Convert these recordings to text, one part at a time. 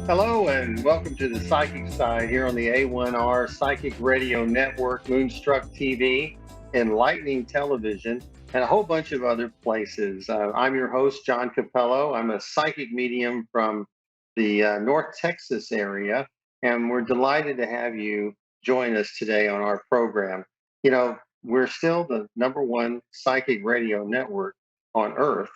Hello and welcome to the Psychic Side here on the A1R Psychic Radio Network, Moonstruck TV, Enlightening Television, and a whole bunch of other places. I'm your host, John Cappello. I'm a psychic medium from the North Texas area, and we're delighted to have you join us today on our program. You know, we're still the #1 psychic radio network on Earth.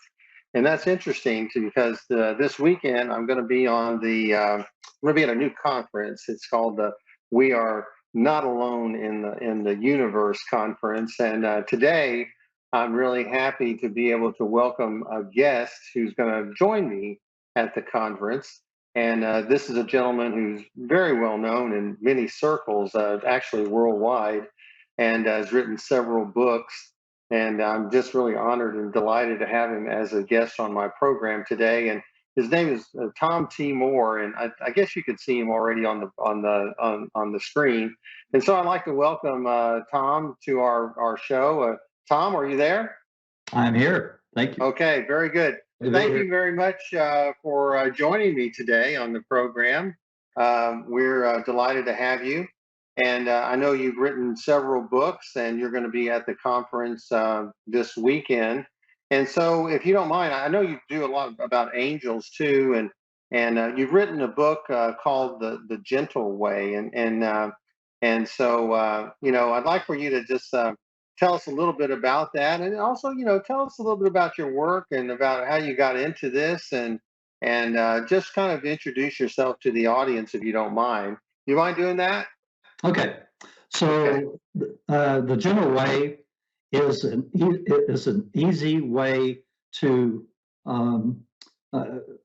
And that's interesting too, because this weekend I'm going to be I'm going to be at a new conference. It's called the "We Are Not Alone in the Universe" conference. And today I'm really happy to be able to welcome a guest who's going to join me at the conference. And this is a gentleman who's very well known in many circles, actually worldwide, and has written several books. And I'm just really honored and delighted to have him as a guest on my program today. And his name is Tom T. Moore, and I guess you could see him already on the screen. And so I'd like to welcome Tom to our show. Tom, are you there? I'm here. Thank you. Okay, very good. Thank you very much for joining me today on the program. We're delighted to have you. And I know you've written several books, and you're going to be at the conference this weekend. And so, if you don't mind, I know you do a lot about angels too, and you've written a book called the Gentle Way, and so I'd like for you to just tell us a little bit about that, and also tell us a little bit about your work and about how you got into this, and just kind of introduce yourself to the audience if you don't mind. You mind doing that? Okay. So the Gentle Way is an easy way to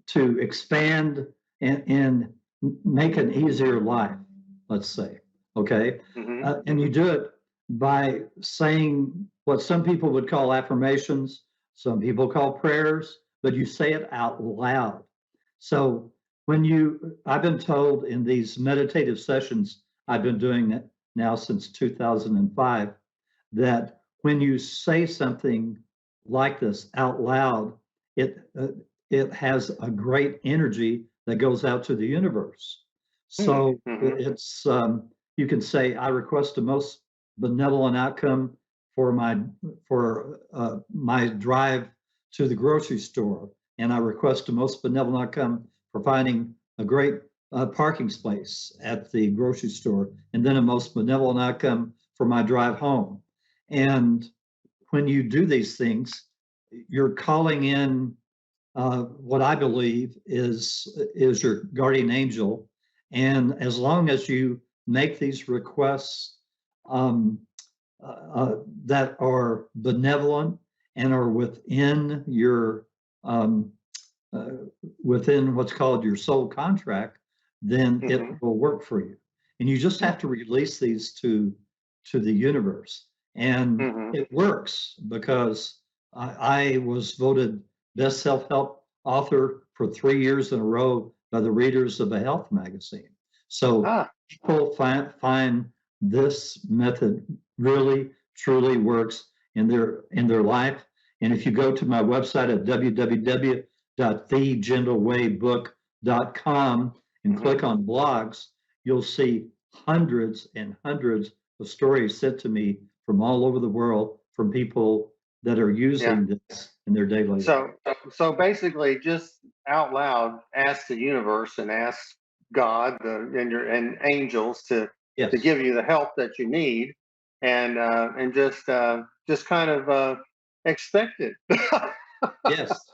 expand and make an easier life, let's say. Okay. Mm-hmm. And you do it by saying what some people would call affirmations, some people call prayers, but you say it out loud. So I've been told in these meditative sessions I've been doing it now since 2005, that when you say something like this out loud, it has a great energy that goes out to the universe. So it's you can say, I request a most benevolent outcome for my drive to the grocery store, and I request a most benevolent outcome for finding a great parking space at the grocery store, and then a most benevolent outcome for my drive home. And when you do these things, you're calling in what I believe is your guardian angel. And as long as you make these requests that are benevolent and are within your within what's called your soul contract, then it will work for you. And you just have to release these to the universe. And it works, because I was voted best self-help author for 3 years in a row by the readers of a health magazine. So people find this method really, truly works in their life. And if you go to my website at www.thegentlewaybook.com and click on blogs, you'll see hundreds and hundreds of stories sent to me from all over the world from people that are using this in their daily life. So basically, just out loud, ask the universe and ask God and angels to give you the help that you need, and just kind of expect it. Yes,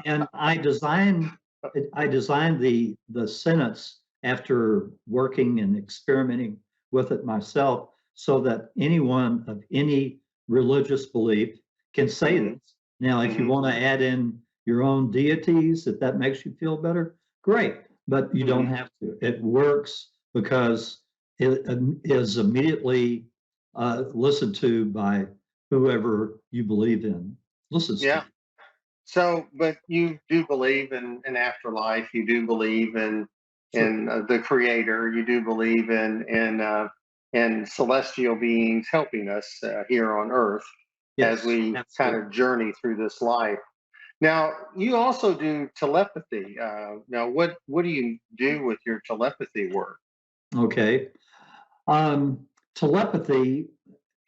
and I designed the sentence after working and experimenting with it myself, so that anyone of any religious belief can say this. Now, if you want to add in your own deities, if that makes you feel better, great. But you don't have to. It works because it is immediately listened to by whoever you believe in. Listens to. So, but you do believe in afterlife. You do believe in the Creator. You do believe in celestial beings helping us here on Earth as we kind of journey through this life. Now, you also do telepathy. Now, what do you do with your telepathy work? Okay. Telepathy,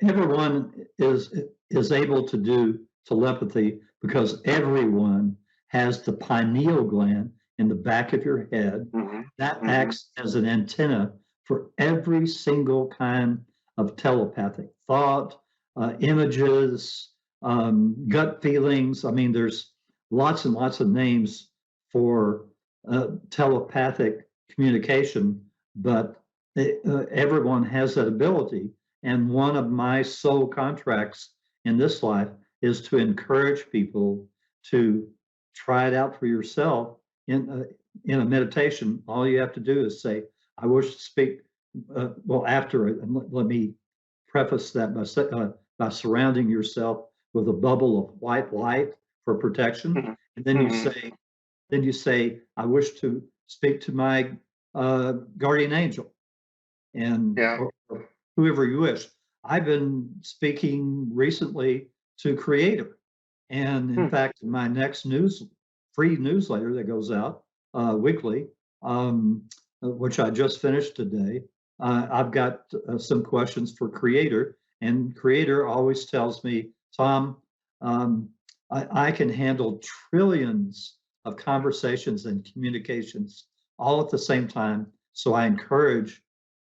everyone is able to do telepathy because everyone has the pineal gland in the back of your head Hmm. that Hmm. acts as an antenna for every single kind of telepathic thought, images, gut feelings. I mean, there's lots and lots of names for telepathic communication, but everyone has that ability. And one of my sole contracts in this life is to encourage people to try it out for yourself in a meditation. All you have to do is say, I wish to speak, well, after it, and let me preface that by surrounding yourself with a bubble of white light for protection. Hmm. And then you say, I wish to speak to my guardian angel and Yeah. or whoever you wish. I've been speaking recently to Creator, and in Hmm. fact, my next free newsletter that goes out weekly, which I just finished today, I've got some questions for Creator, and Creator always tells me, Tom, um, I can handle trillions of conversations and communications all at the same time. So I encourage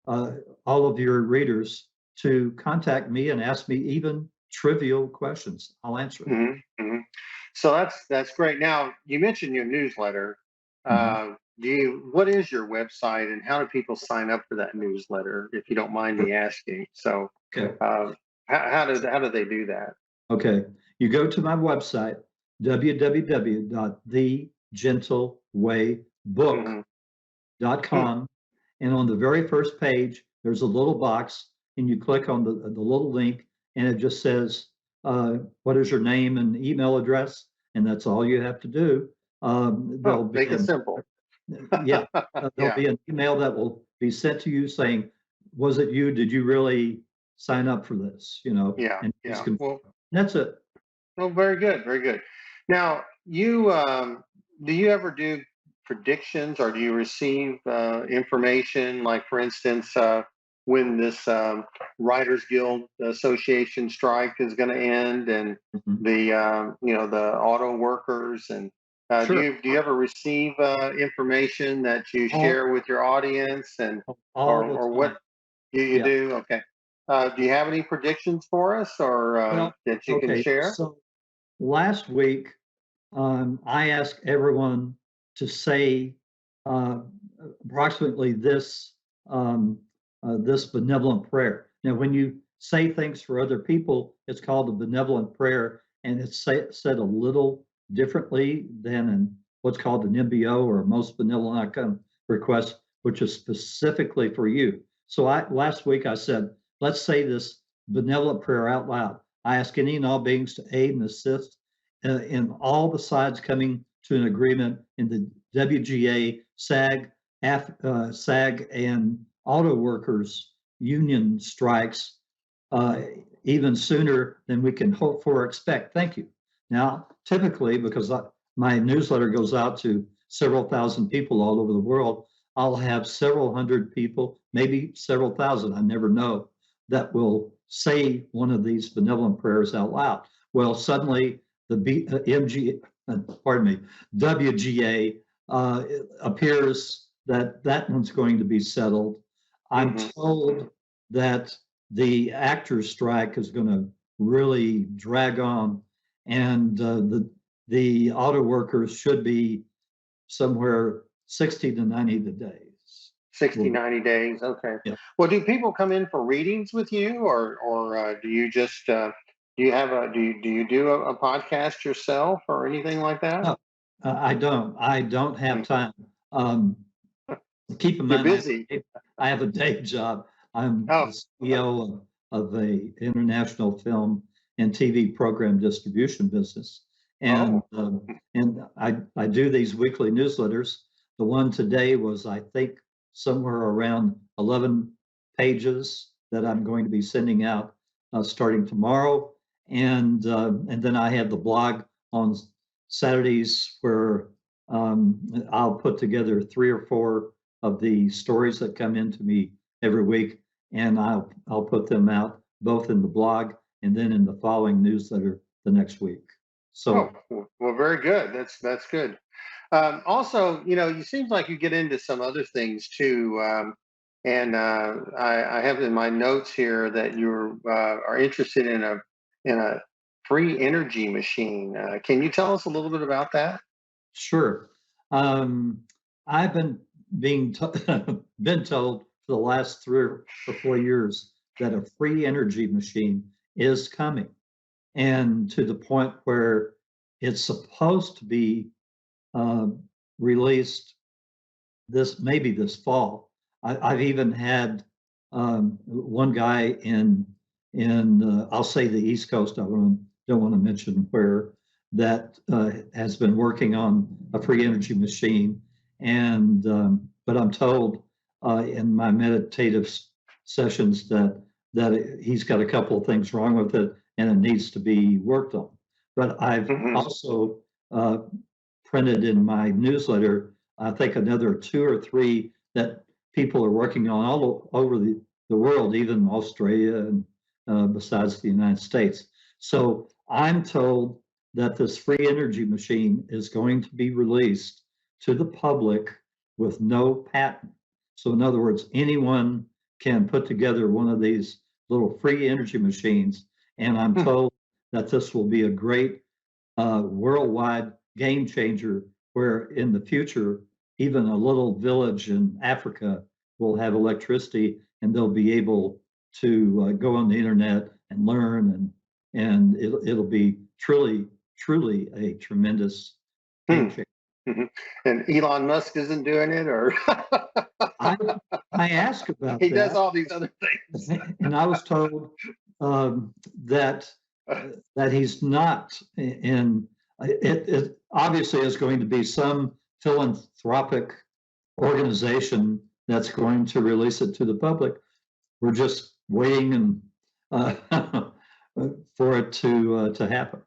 uh, all of your readers to contact me and ask me even trivial questions. I'll answer them. Hmm. Hmm. So that's great. Now, you mentioned your newsletter. Mhm. What is your website, and how do people sign up for that newsletter, if you don't mind me asking? So, Okay. uh, how do they do that? Okay. You go to my website, www.thegentlewaybook.com, Hmm. Hmm. and on the very first page, there's a little box, and you click on the little link, and it just says, what is your name and email address? And that's all you have to do. There'll Oh, be make it simple. yeah, there'll Yeah. be an email that will be sent to you saying, was it you? Did you really sign up for this? Yeah. And Yeah. Well, that's it. very good, very good. Now, do you ever do predictions, or do you receive information, like, for instance, when this Writers Guild Association strike is going to end, and Mhm. the auto workers, and Sure. do you ever receive information that you All, share with your audience, and all the or time. what you Yeah. do? Okay. Do you have any predictions for us, or Well, that you can okay. share? So last week, I asked everyone to say uh, approximately this benevolent prayer. Now, when you say things for other people, it's called a benevolent prayer, and it's said a little differently than in what's called an MBO, or a most benevolent outcome request, which is specifically for you. So last week I said, let's say this benevolent prayer out loud. I ask any and all beings to aid and assist in all the sides coming to an agreement in the WGA, SAG, and auto workers union strikes even sooner than we can hope for or expect. Thank you. Now, typically, because my newsletter goes out to several thousand people all over the world, I'll have several hundred people, maybe several thousand, I never know, that will say one of these benevolent prayers out loud. Well, suddenly pardon me, WGA appears that one's going to be settled. I'm Hmm. told that the actors' strike is going to really drag on, and the auto workers should be somewhere 60 to 90 days. 60, Will be, 90 days. Okay. yeah. Well, do people come in for readings with you, or do you just do you do a podcast yourself, or anything like that? No, I don't have Mm. time. Um, Keep in You're mind, busy. I have a day job. I'm Oh. the CEO of a international film and TV program distribution business, and Oh. I do these weekly newsletters. The one today was, I think, somewhere around 11 pages that I'm going to be sending out starting tomorrow, and then I have the blog on Saturdays where I'll put together 3 or 4 of the stories that come into me every week, and I'll put them out both in the blog and then in the following newsletter the next week. Oh, So well, very good. That's good. Also, you seems like you get into some other things too. And I have in my notes here that you are interested in a free energy machine. Can you tell us a little bit about that? sure, um, I've been being been told for the last 3 or 4 years that a free energy machine is coming, and to the point where it's supposed to be uh, released this fall. I've even had one guy in I'll say the East Coast. Don't want to mention where that has been working on a free energy machine, and but I'm told in my meditative sessions that he's got a couple of things wrong with it and it needs to be worked on. But I've Hmm. also printed in my newsletter, I think another 2 or 3 that people are working on all over the world, even Australia and besides the United States. So I'm told that this free energy machine is going to be released to the public with no patent. So in other words, anyone can put together one of these little free energy machines. And I'm told that this will be a great worldwide game changer where in the future, even a little village in Africa will have electricity and they'll be able to go on the internet and learn and it'll be truly a tremendous game Hmm. changer. Hmm. And Elon Musk isn't doing it, or I I asked about he does that all these other things. and I was told that that he's not in. It obviously is going to be some philanthropic organization that's going to release it to the public. We're just waiting and for it to happen.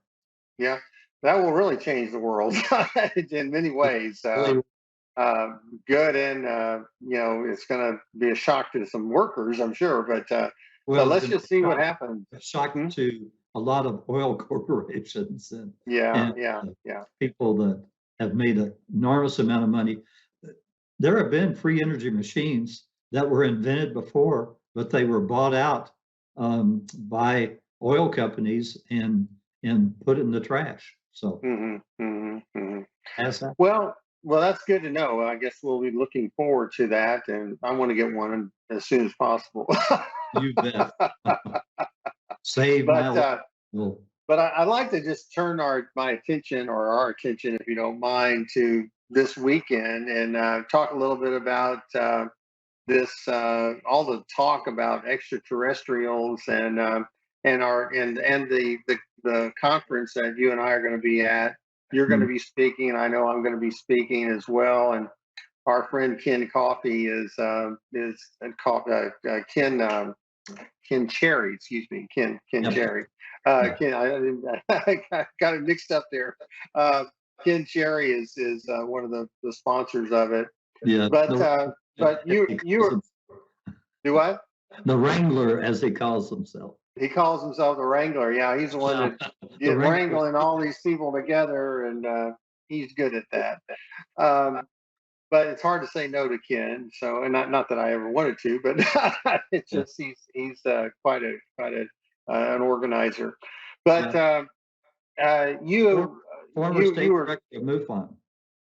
Yeah, that will really change the world in many It ways. really, Uh, Good, and it's going to be a shock to some workers, I'm sure. But well, it's let's going to just see be what happens. a shock Hmm? to a lot of oil corporations Yeah, and yeah, yeah. people that have made an enormous amount of money. There have been free energy machines that were invented before, but they were bought out by oil companies and put in the trash. So Hmm. Hmm. Hmm. as that Well, that's good to know. I guess we'll be looking forward to that, and I want to get one as soon as possible. you bet save my but life. uh, Well, I'd like to just turn my attention, or our attention, if you don't mind, to this weekend and talk a little bit about this all the talk about extraterrestrials and the conference that you and I are going to be at. You're going to mm, be speaking, and I know I'm going to be speaking as well. And our friend Ken Coffey Ken Ken Cherry, excuse me, Ken yep, Cherry. yeah, Ken, I got it mixed up there. Uh, Ken Cherry is one of the sponsors of it. yeah. But uh, but As you he calls you do what? the Wrangler, as he calls himself. He calls himself the Wrangler. Yeah, he's the one Yeah, that the Wrangler. wrangling all these people together, and he's good at that. Um, but it's hard to say no to Ken. So, and not that I ever wanted to, but it's Yeah, just he's quite a an organizer. yeah. But For- Former you state were, director of MUFON.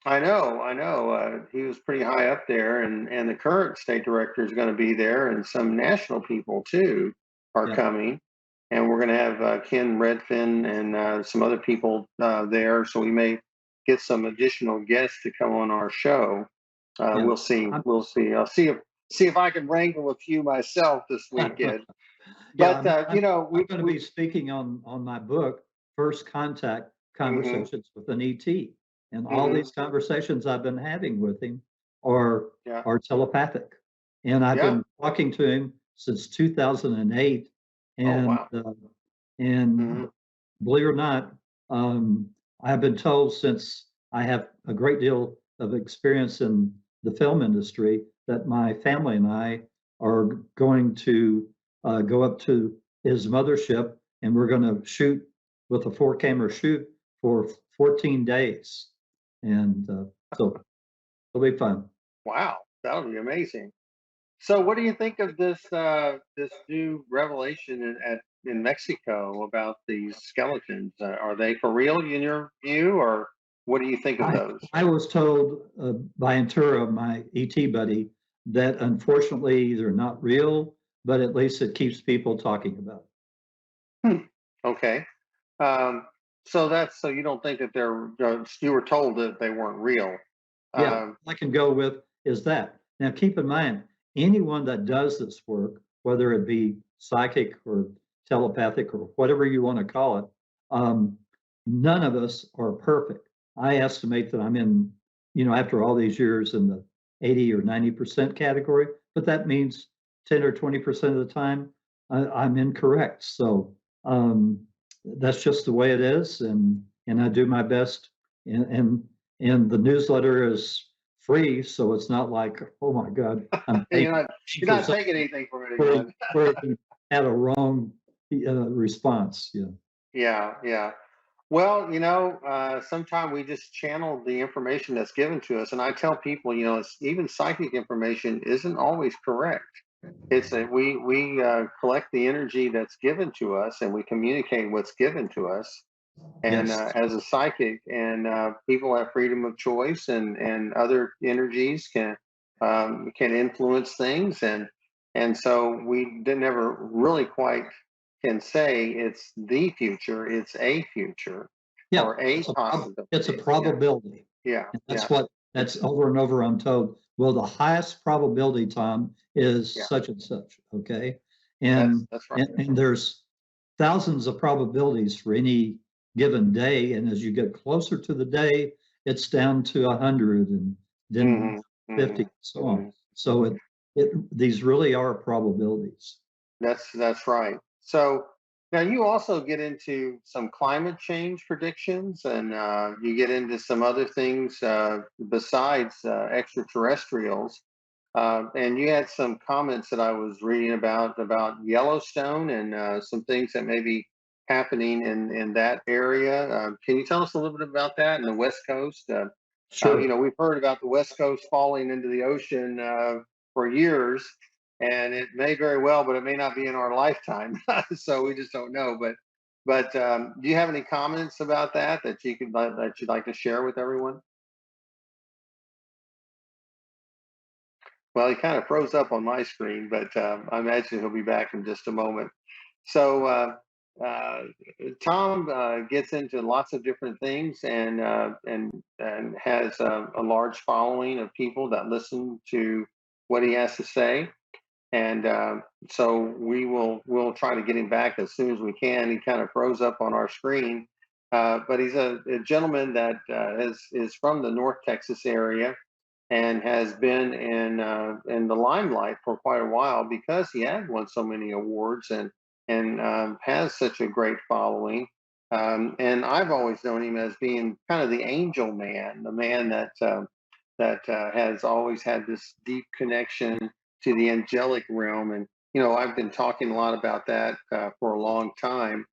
I know. He was pretty high up there, and the current state director is going to be there, and some national people too are Yeah, coming, and we're going to have Ken Redfin and some other people there, so we may get some additional guests to come on our show. yeah. We'll see. I'm, We'll see. I'll see if I can wrangle a few myself this weekend. yeah, But I'm going to be speaking on my book, First Contact hmm Conversations with an ET. And all hmm these conversations I've been having with him are yeah, are telepathic. And I've yeah. been talking to him since 2008. Oh And wow. and Hmm. believe it or not, I have been told, since I have a great deal of experience in the film industry, that my family and I are going to go up to his mothership, and we're going to shoot with a four-camera shoot for 14 days. And so it'll be fun. Wow, that would be amazing. So, what do you think of this new revelation in Mexico about these skeletons? Are they for real in your view, or what do you think of I, those? I was told by Ventura, my ET buddy, that unfortunately they're not real, but at least it keeps people talking about it. Hmm. Okay. Um, so you don't think that they're you were told that they weren't real. Yeah, Um, all I can go with is that. Now, keep in mind, anyone that does this work, whether it be psychic or telepathic or whatever you want to call it, um, none of us are perfect. I estimate that I'm in, after all these years, in the 80 or 90% category, but that means 10 or 20% of the time I'm incorrect. So that's just the way it is, and I do my best, and the newsletter is free, so it's not like, oh my God, I'm paying you're not you're for not something taking anything from where anyone. you had a wrong response. Yeah. Yeah, yeah. Well, sometimes we just channel the information that's given to us, and I tell people, it's even psychic information isn't always correct. It's that we collect the energy that's given to us, and we communicate what's given to us. And Yes. as a psychic, and people have freedom of choice, and other energies can influence things, and so we did never really quite can say it's the future. It's a future Yeah. or a It's a possibility. Yeah, probability. yeah, And yeah, that's over and over I'm told. Well, the highest probability, Tom, is yeah. such and such. Okay. That's And that's right. and there's thousands of probabilities for any given day. And as you get closer to the day, it's down to 100 and then Hmm. 50, Hmm. and so Hmm. on. So these really are probabilities. That's right. So now you also get into some climate change predictions, and you get into some other things besides extraterrestrials. And you had some comments that I was reading about Yellowstone, and some things that may be happening in that area. Can you tell us a little bit about that in the West Coast? Sure. We've heard about the West Coast falling into the ocean for years, and it may very well, but it may not be in our lifetime. So we just don't know. But do you have any comments about that you'd like to share with everyone? Well, he kind of froze up on my screen, but I imagine he'll be back in just a moment. So uh, Tom gets into lots of different things, and has a large following of people that listen to what he has to say. And so we'll try to get him back as soon as we can. He kind of froze up on our screen, but he's a gentleman that is from the North Texas area, and has been in the limelight for quite a while because he has won so many awards, and has such a great following. And I've always known him as being kind of the angel man, the man that has always had this deep connection to the angelic realm. And I've been talking a lot about that for a long time,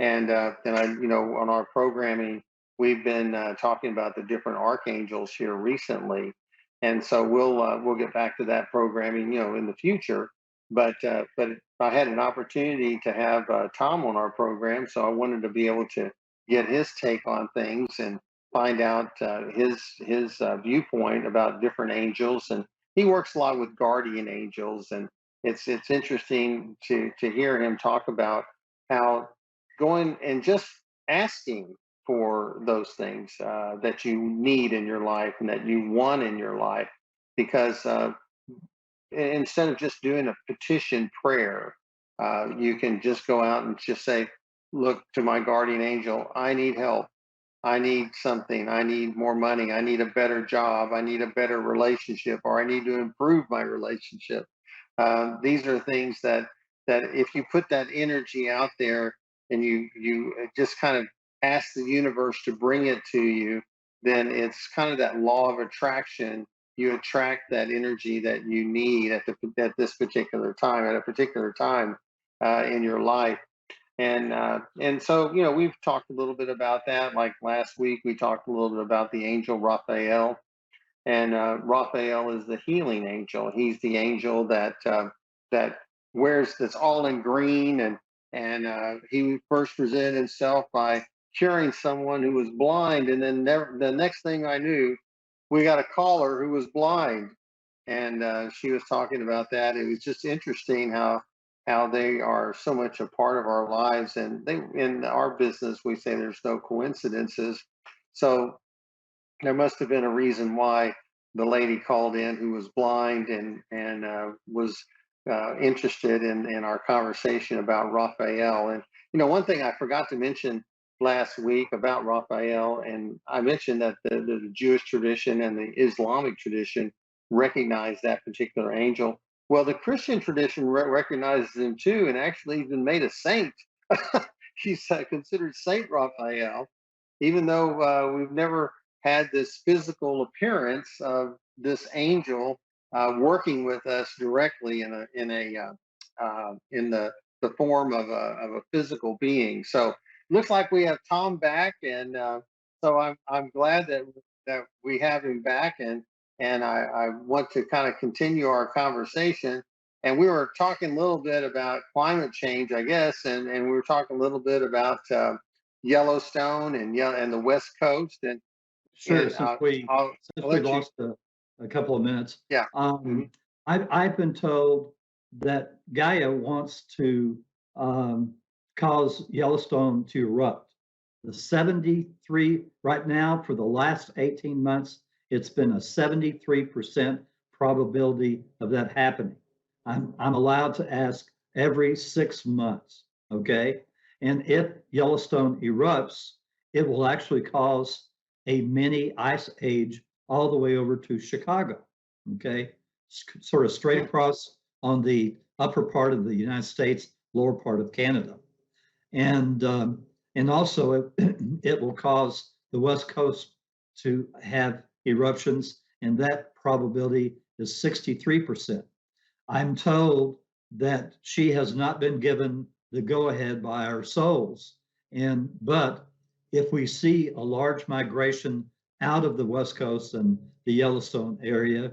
and I on our programming we've been talking about the different archangels here recently, and so we'll get back to that programming, in the future. But I had an opportunity to have Tom on our program, so I wanted to be able to get his take on things and find out his viewpoint about different angels. And he works a lot with guardian angels, and it's interesting to hear him talk about how going and just asking for those things that you need in your life and that you want in your life, because instead of just doing a petition prayer, you can just go out and just say, look to my guardian angel, I need help, I need something, I need more money, I need a better job, I need a better relationship, or I need to improve my relationship. These are things that if you put that energy out there, and you just kind of ask the universe to bring it to you, then it's kind of that law of attraction. You attract that energy that you need at this particular time, at a particular time in your life. And so, we've talked a little bit about that. Like last week, we talked a little bit about the angel Raphael, and Raphael is the healing angel. He's the angel that wears, that's all in green, and he first presented himself by curing someone who was blind, and then the next thing I knew, we got a caller who was blind, and she was talking about that. It was just interesting how they are so much a part of our lives, and they, in our business, we say there's no coincidences. So there must have been a reason why the lady called in who was blind and was interested in our conversation about Raphael. And one thing I forgot to mention last week about Raphael, and I mentioned that the Jewish tradition and the Islamic tradition recognize that particular angel. Well, the Christian tradition recognizes him too, and actually even made a saint. He's considered Saint Raphael, even though we've never had this physical appearance of this angel working with us directly in the form of a physical being. So it looks like we have Tom back, and so I'm glad that we have him back, and I want to kind of continue our conversation. And we were talking a little bit about climate change, I guess, and we were talking a little bit about Yellowstone and the West Coast, Sure. and Since we I'll since we let you. lost a couple of minutes, Yeah. Hmm. I've been told that Gaia wants to um, cause Yellowstone to erupt. The 73 right now for the last 18 months, it's been a 73% probability of that happening. I'm allowed to ask every 6 months, okay? And if Yellowstone erupts, it will actually cause a mini ice age all the way over to Chicago, okay? Sort of straight across on the upper part of the United States, lower part of Canada. And also it will cause the West Coast to have eruptions, and that probability is 63%. I'm told that she has not been given the go-ahead by our souls. But if we see a large migration out of the West Coast and the Yellowstone area,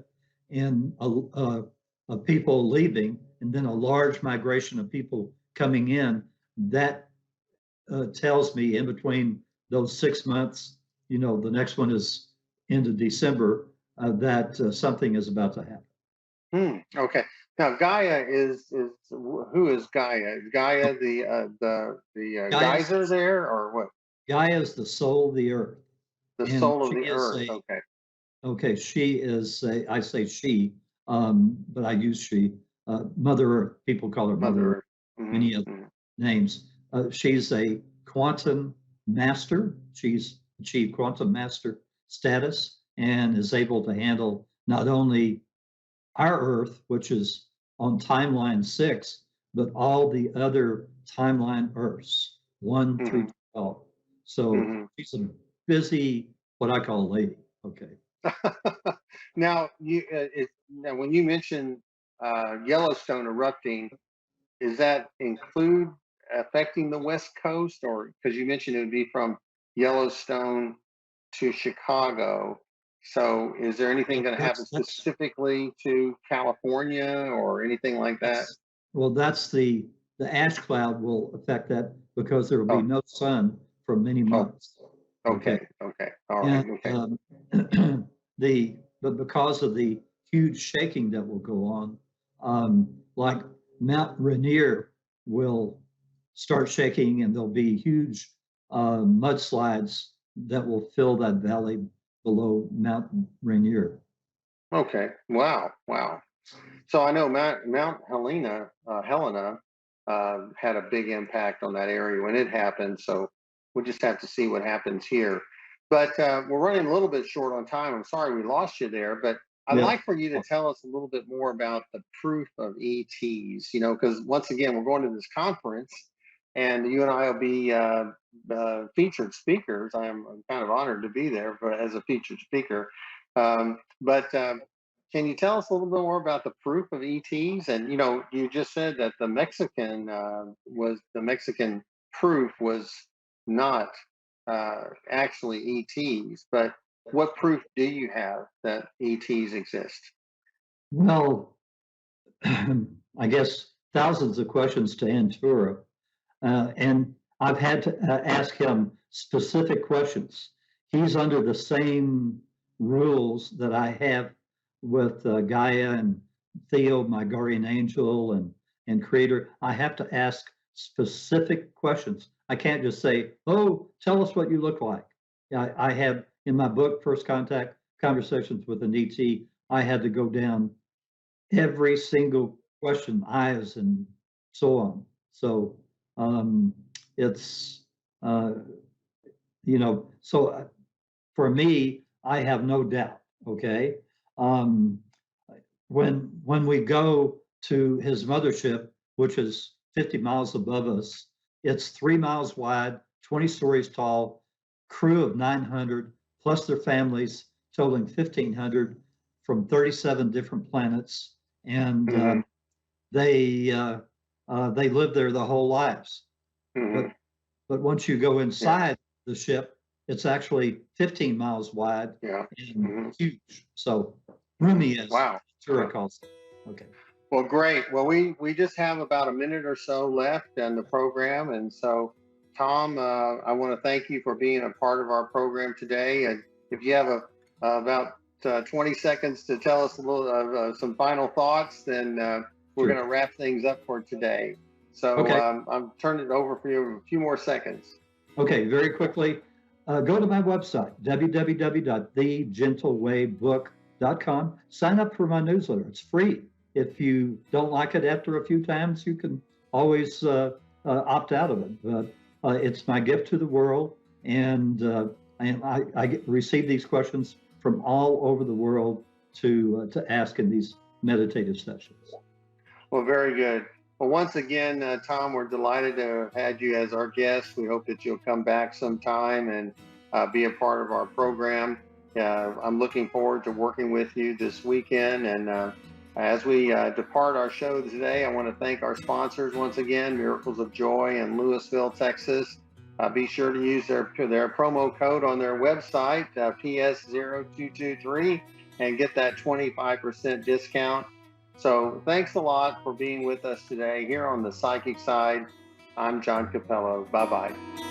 and of people leaving, and then a large migration of people coming in, that tells me in between those 6 months, the next one is into December, that something is about to happen. Okay. Now Gaia is who is Gaia? Is Gaia the Gaia, geyser there, or what? Gaia is the soul of the earth, The and soul of she the is earth. a Okay. okay. She is a, I say she, but I use she. Mother Earth. People call her Mother Mother Earth. Earth. Hmm. Many other names. She's a quantum master. She's achieved quantum master status and is able to handle not only our Earth, which is on timeline 6, but all the other timeline Earths, 1 through Hmm. 12. So Hmm. she's a busy, what I call a lady. Okay. Now now when you mention Yellowstone erupting, does that include affecting the West Coast, or because you mentioned it would be from Yellowstone to Chicago? So, is there anything Well, going to happen specifically to California or anything like that? that's well, that's the ash cloud will affect that because there will be Oh, no sun for many oh, months. Okay. okay, okay, all right, And okay. but because of the huge shaking that will go on, like Mount Rainier will start shaking, and there'll be huge mudslides that will fill that valley below Mount Rainier. Okay. Wow. Wow. So I know Mount Helena had a big impact on that area when it happened. So we'll just have to see what happens here. But we're running a little bit short on time. I'm sorry we lost you there, but I'd Yeah. like for you to tell us a little bit more about the proof of ETs. Because once again, we're going to this conference, and you and I will be featured speakers. I'm kind of honored to be there, but as a featured speaker. But can you tell us a little bit more about the proof of ETs? And you just said that the Mexican proof was not actually ETs, but what proof do you have that ETs exist? Well, I guess thousands of questions to Antura. And I've had to ask him specific questions. He's under the same rules that I have with Gaia and Theo, my guardian angel and creator. I have to ask specific questions. I can't just say, oh, tell us what you look like. I have in my book, First Contact Conversations with an ET, I had to go down every single question, eyes and so on. So it's, uh, so for me, I have no doubt. Okay. Um, when we go to his mothership, which is 50 miles above us, it's 3 miles wide, 20 stories tall, crew of 900 plus their families, totaling 1,500 from 37 different planets, and Hmm. they they live there the whole lives. But Hmm. but once you go Yeah. inside the ship, it's actually 15 miles wide Yeah. and Hmm. huge. So roomy, as Wow. Tura calls it. Okay. Well, great. Well, we just have about a minute or so left in the program, and so Tom, I want to thank you for being a part of our program today. And if you have about 20 seconds to tell us a little some final thoughts, then we're going Sure. to wrap things up for today. So Okay. I'm turning it over for you a few more seconds. Okay. Very quickly, go to my website, www.thegentlewaybook.com. Sign up for my newsletter. It's free. If you don't like it after a few times, you can always opt out of it. But it's my gift to the world, and receive these questions from all over the world to ask in these meditative sessions. Well, very good. Well, once again, Tom, we're delighted to have had you as our guest. We hope that you'll come back sometime and be a part of our program. I'm looking forward to working with you this weekend. And as we depart our show today, I want to thank our sponsors once again, Miracles of Joy in Louisville, Texas. Be sure to use their promo code on their website, PS0223, and get that 25% discount. So thanks a lot for being with us today here on the Psychic Side. I'm John Cappello. Bye-bye.